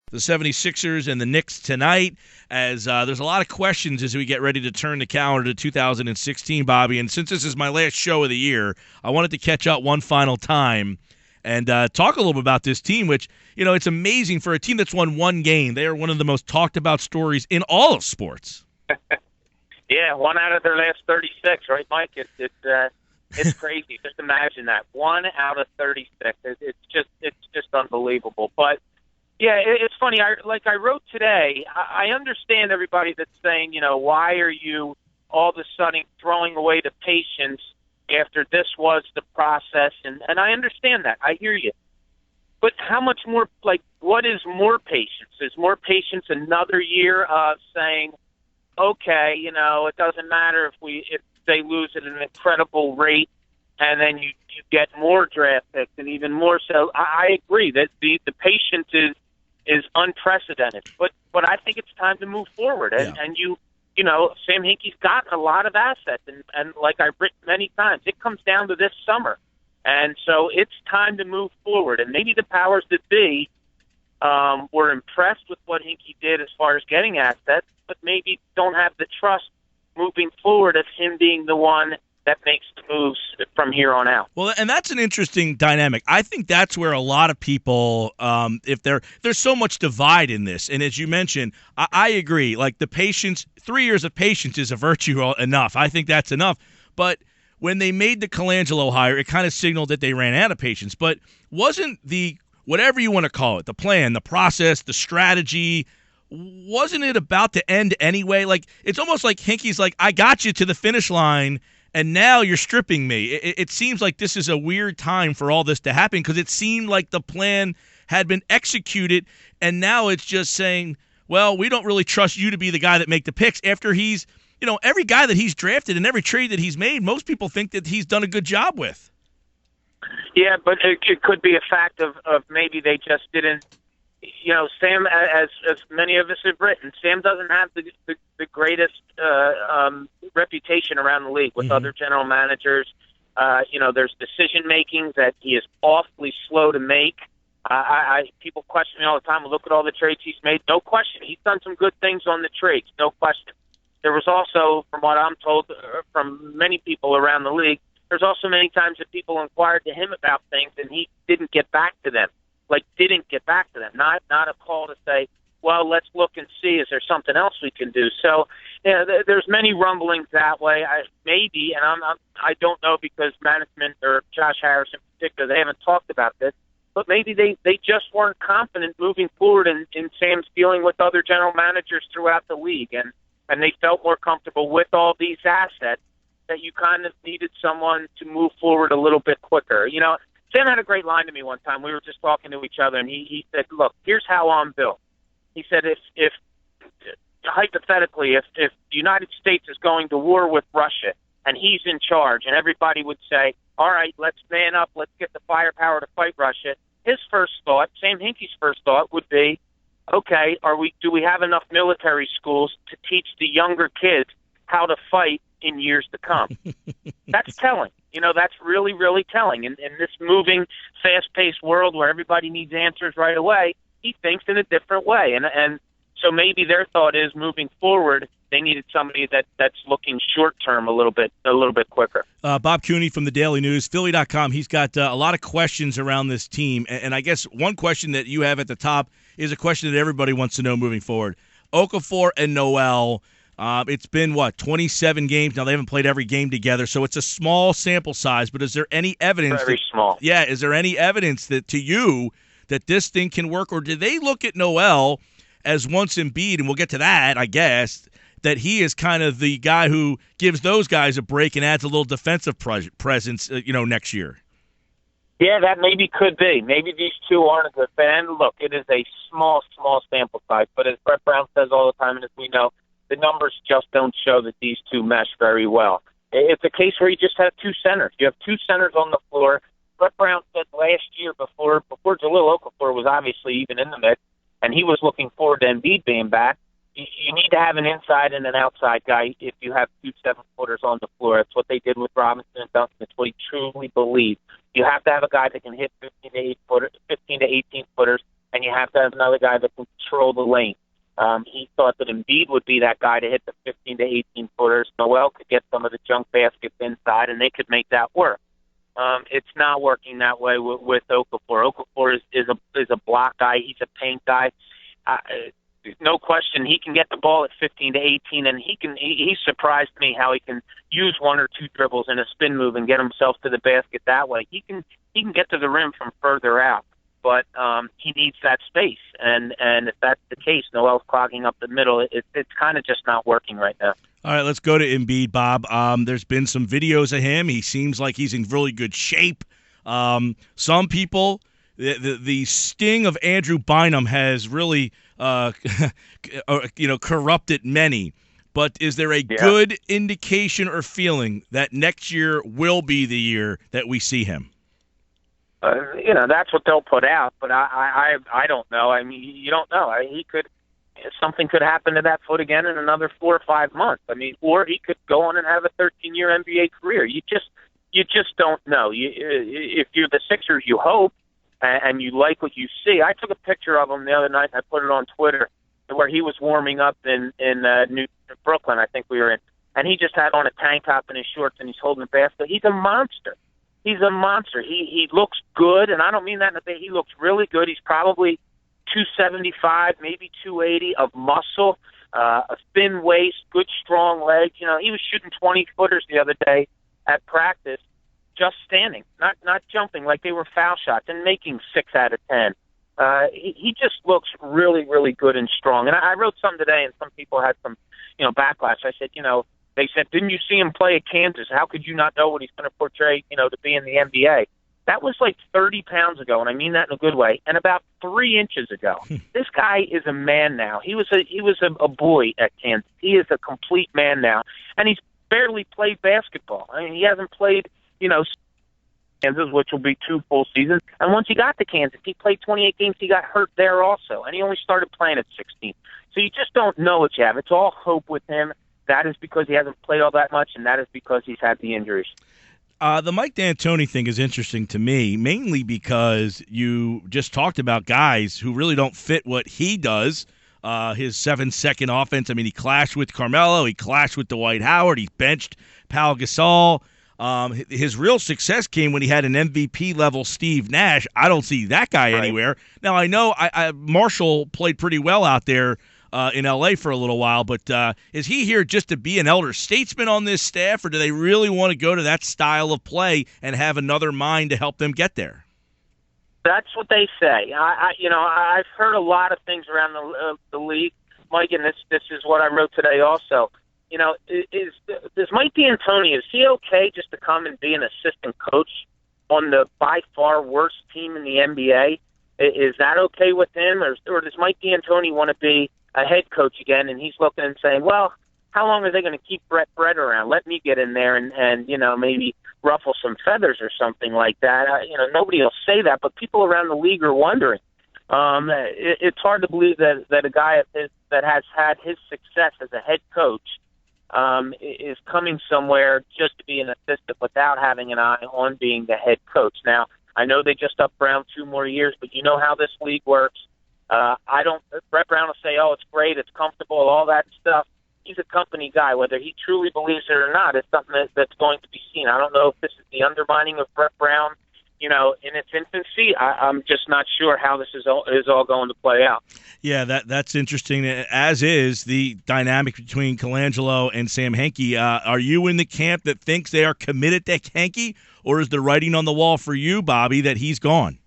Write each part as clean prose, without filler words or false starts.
The 76ers and the Knicks tonight, as there's a lot of questions as we get ready to turn the calendar to 2016, Bobby. And since this is my last show of the year, I wanted to catch up one final time and talk a little bit about this team, which, it's amazing for a team that's won one game. They are one of the most talked about stories in all of sports. Yeah, 1 out of their last 36, right, Mike? It's crazy. Just imagine that. 1 out of 36. It's just unbelievable. But yeah, it's funny. I wrote today, I understand everybody that's saying, why are you all of a sudden throwing away the patience after this was the process? And I understand that. I hear you. But how much more, what is more patience? Is more patience another year of saying, okay, it doesn't matter if they lose at an incredible rate, and then you get more draft picks and even more so. I agree that the patience is unprecedented, but I think it's time to move forward. And Sam Hinkie's got a lot of assets, and like I've written many times, it comes down to this summer, and so it's time to move forward. And maybe the powers that be were impressed with what Hinkie did as far as getting assets, but maybe don't have the trust moving forward of him being the one that makes the moves from here on out. Well, and that's an interesting dynamic. I think that's where a lot of people, if there's so much divide in this, and as you mentioned, I agree. Like the patience, 3 years of patience is a virtue enough. I think that's enough. But when they made the Colangelo hire, it kind of signaled that they ran out of patience. But wasn't the, whatever you want to call it, the plan, the process, the strategy, wasn't it about to end anyway? Like it's almost like Hinkie's like, I got you to the finish line, and now you're stripping me. It seems like this is a weird time for all this to happen because it seemed like the plan had been executed, and now it's just saying, well, we don't really trust you to be the guy that make the picks after he's, every guy that he's drafted and every trade that he's made, most people think that he's done a good job with. Yeah, but it could be a fact of maybe they just didn't. Sam, as many of us have written, Sam doesn't have the greatest reputation around the league with other general managers. There's decision making that he is awfully slow to make. People question me all the time. Look at all the trades he's made. No question, he's done some good things on the trades. No question. There was also, from what I'm told, from many people around the league, there's also many times that people inquired to him about things and he didn't get back to them. Not a call to say, well, let's look and see, is there something else we can do? So, there's many rumblings that way. I don't know because management or Josh Harris in particular, they haven't talked about this, but maybe they just weren't confident moving forward in Sam's dealing with other general managers throughout the league, and they felt more comfortable with all these assets that you kind of needed someone to move forward a little bit quicker. Sam had a great line to me one time. We were just talking to each other, and he said, look, here's how I'm built. He said, if hypothetically, if the United States is going to war with Russia and he's in charge and everybody would say, all right, let's man up, let's get the firepower to fight Russia, his first thought, Sam Hinkie's first thought would be, okay, do we have enough military schools to teach the younger kids how to fight in years to come? That's telling. That's really, really telling. In this moving, fast-paced world where everybody needs answers right away, he thinks in a different way. And so maybe their thought is moving forward, they needed somebody that's looking short-term a little bit quicker. Bob Cooney from the Daily News, Philly.com, he's got a lot of questions around this team. And I guess one question that you have at the top is a question that everybody wants to know moving forward. Okafor and Noel, it's been, 27 games? Now, they haven't played every game together, so it's a small sample size, but is there any evidence? Very small. Yeah, is there any evidence that to you that this thing can work, or do they look at Noel as once Embiid, and we'll get to that, I guess, that he is kind of the guy who gives those guys a break and adds a little defensive presence, next year? Yeah, that maybe could be. Maybe these two aren't a good fit. And look, it is a small sample size, but as Brett Brown says all the time, and as we know, the numbers just don't show that these two mesh very well. It's a case where you just have two centers. You have two centers on the floor. Brett Brown said last year before Jahlil Okafor was obviously even in the mix, and he was looking forward to Embiid being back, you need to have an inside and an outside guy if you have 2 7-footers on the floor. That's what they did with Robinson and Duncan. It's what he truly believed. You have to have a guy that can hit 15 to 18 footers, and you have to have another guy that can control the lane. He thought that Embiid would be that guy to hit the 15 to 18 footers. Noel could get some of the junk baskets inside, and they could make that work. It's not working that way with Okafor. Okafor is a block guy. He's a paint guy. No question, he can get the ball at 15 to 18, and he surprised me how he can use one or two dribbles in a spin move and get himself to the basket that way. He can get to the rim from further out, but he needs that space, and if that's the case, Noel's clogging up the middle. It's kind of just not working right now. All right, let's go to Embiid, Bob. There's been some videos of him. He seems like he's in really good shape. Some people, the sting of Andrew Bynum has really corrupted many. But is there a good indication or feeling that next year will be the year that we see him? That's what they'll put out, but I don't know. I mean, you don't know. Something could happen to that foot again in another 4 or 5 months. I mean, or he could go on and have a 13-year NBA career. You just don't know. If you're the Sixers, you hope, and you like what you see. I took a picture of him the other night, and I put it on Twitter, where he was warming up in Brooklyn, I think we were in, and he just had on a tank top and his shorts, and he's holding a basket. He's a monster. He's a monster. He looks good, and I don't mean that in a way. He looks really good. He's probably 275, maybe 280 of muscle, a thin waist, good strong legs. He was shooting 20-footers the other day at practice, just standing, not jumping like they were foul shots, and making 6 out of 10. He just looks really, really good and strong. And I wrote some today, and some people had some, backlash. I said, they said, didn't you see him play at Kansas? How could you not know what he's going to portray, to be in the NBA? That was like 30 pounds ago, and I mean that in a good way, and about 3 inches ago. This guy is a man now. He was a boy at Kansas. He is a complete man now, and he's barely played basketball. I mean, he hasn't played, Kansas, which will be 2 full seasons. And once he got to Kansas, he played 28 games. He got hurt there also, and he only started playing at 16. So you just don't know what you have. It's all hope with him. That is because he hasn't played all that much, and that is because he's had the injuries. The Mike D'Antoni thing is interesting to me, mainly because you just talked about guys who really don't fit what he does. His 7-second offense. I mean, he clashed with Carmelo. He clashed with Dwight Howard. He benched Pau Gasol. His real success came when he had an MVP-level Steve Nash. I don't see that guy anywhere. Now, I know Marshall played pretty well out there in L.A. for a little while, but is he here just to be an elder statesman on this staff, or do they really want to go to that style of play and have another mind to help them get there? That's what they say. I've heard a lot of things around the league, Mike, and this is what I wrote today also. Does Mike D'Antoni, is he okay just to come and be an assistant coach on the by far worst team in the NBA? Is that okay with him, or does Mike D'Antoni want to be a head coach again, and he's looking and saying, well, how long are they going to keep Brett around? Let me get in there and maybe ruffle some feathers or something like that. Nobody will say that, but people around the league are wondering. It's hard to believe that a guy that has had his success as a head coach is coming somewhere just to be an assistant without having an eye on being the head coach. Now, I know they just upped Brown 2 more years, but you know how this league works. Brett Brown will say, oh, it's great, it's comfortable, all that stuff. He's a company guy. Whether he truly believes it or not is something that's going to be seen. I don't know if this is the undermining of Brett Brown, in its infancy. I'm just not sure how this is all going to play out. Yeah, that's interesting, as is the dynamic between Colangelo and Sam Hinkie. Are you in the camp that thinks they are committed to Hinkie, or is the writing on the wall for you, Bobby, that he's gone?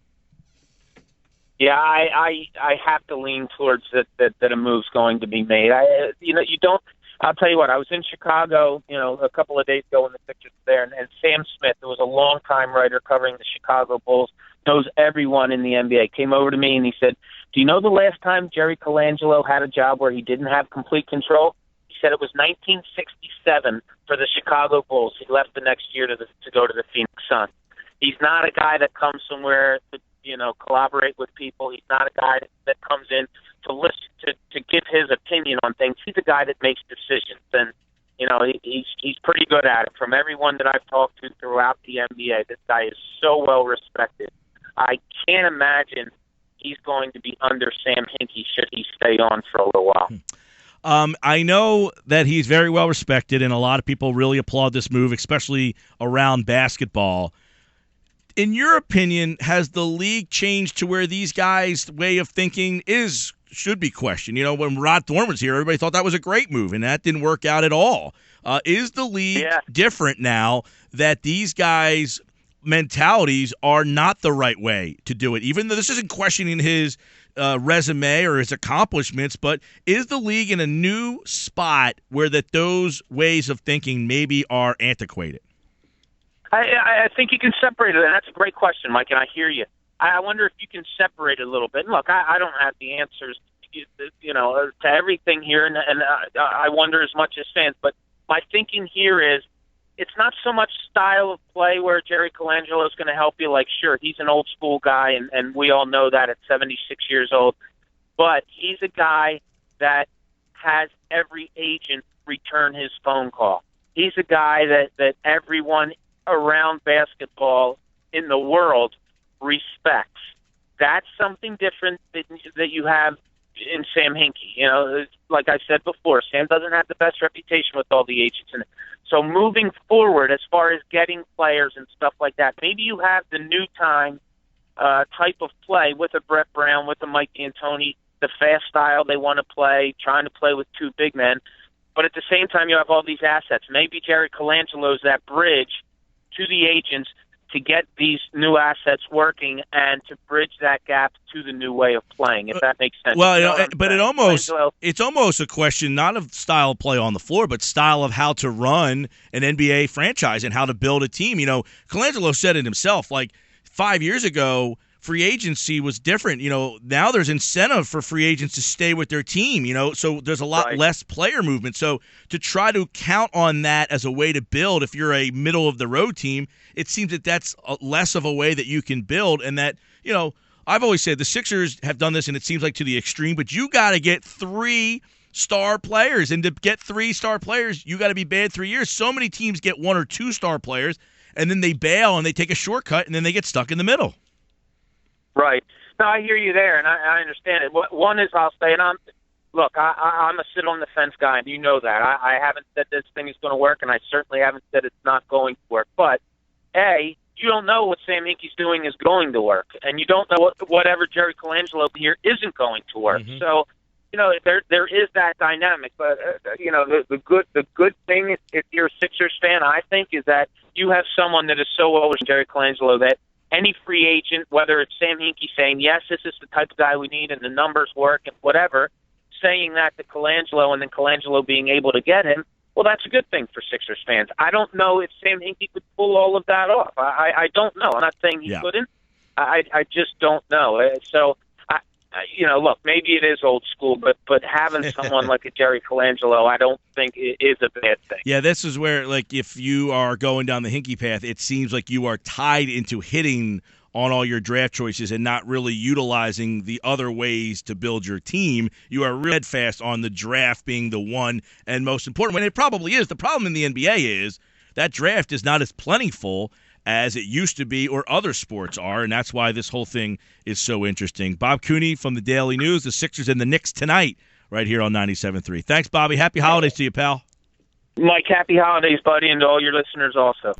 Yeah, I have to lean towards that a move's going to be made. You don't. I'll tell you what. I was in Chicago, a couple of days ago when the Sixers were there, and Sam Smith, who was a longtime writer covering the Chicago Bulls, knows everyone in the NBA, came over to me and he said, "Do you know the last time Jerry Colangelo had a job where he didn't have complete control?" He said it was 1967 for the Chicago Bulls. He left the next year to go to the Phoenix Suns. He's not a guy that comes somewhere to collaborate with people. He's not a guy that comes in to listen to give his opinion on things. He's a guy that makes decisions, and he's pretty good at it. From everyone that I've talked to throughout the NBA, this guy is so well respected. I can't imagine he's going to be under Sam Hinkie should he stay on for a little while. I know that he's very well respected, and a lot of people really applaud this move, especially around basketball. In your opinion, has the league changed to where these guys' way of thinking should be questioned? You know, when Rod Thorne was here, everybody thought that was a great move, and that didn't work out at all. Is the league different now that these guys' mentalities are not the right way to do it? Even though this isn't questioning his resume or his accomplishments, but is the league in a new spot where those ways of thinking maybe are antiquated? I think you can separate it, and that's a great question, Mike, and I hear you. I wonder if you can separate it a little bit. And look, I don't have the answers, to everything here, and I wonder as much as fans. But my thinking here is it's not so much style of play where Jerry Colangelo is going to help you. Like, sure, he's an old school guy, and we all know that at 76 years old. But he's a guy that has every agent return his phone call. He's a guy that everyone around basketball in the world respects. That's something different that you have in Sam Hinkie. Like I said before, Sam doesn't have the best reputation with all the agents in it. So moving forward, as far as getting players and stuff like that, maybe you have the new time type of play with a Brett Brown, with a Mike D'Antoni, the fast style they want to play, trying to play with two big men. But at the same time, you have all these assets. Maybe Jerry Colangelo's that bridge to the agents to get these new assets working and to bridge that gap to the new way of playing, if that makes sense. Well, but it's almost a question not of style of play on the floor, but style of how to run an NBA franchise and how to build a team. Colangelo said it himself, like 5 years ago, free agency was different. Now there's incentive for free agents to stay with their team, so there's a lot less player movement. So to try to count on that as a way to build, if you're a middle of the road team, it seems that that's less of a way that you can build. And that, I've always said the Sixers have done this, and it seems like to the extreme, but you got to get 3 star players. And to get 3 star players, you got to be bad 3 years. So many teams get 1 or 2 star players, and then they bail and they take a shortcut, and then they get stuck in the middle. Right. No, I hear you there, and I understand it. One is, I'll say, and I'm a sit-on-the-fence guy, and you know that. I haven't said this thing is going to work, and I certainly haven't said it's not going to work. But, A, you don't know what Sam Hinkie's doing is going to work, and you don't know whatever Jerry Colangelo here isn't going to work. Mm-hmm. So, there is that dynamic. But, the good thing, if you're a Sixers fan, I think, is that you have someone that is so well with Jerry Colangelo that any free agent, whether it's Sam Hinkie saying, yes, this is the type of guy we need and the numbers work and whatever, saying that to Colangelo and then Colangelo being able to get him, well, that's a good thing for Sixers fans. I don't know if Sam Hinkie could pull all of that off. I don't know. I'm not saying he couldn't. I just don't know. So, look, maybe it is old school, but having someone like a Jerry Colangelo, I don't think it is a bad thing. Yeah, this is where, like, if you are going down the Hinkie path, it seems like you are tied into hitting on all your draft choices and not really utilizing the other ways to build your team. You are red fast on the draft being the one and most important one. It probably is. The problem in the NBA is that draft is not as plentiful as it used to be or other sports are, and that's why this whole thing is so interesting. Bob Cooney from the Daily News, the Sixers and the Knicks tonight right here on 97.3. Thanks, Bobby. Happy holidays to you, pal. Mike, happy holidays, buddy, and to all your listeners also.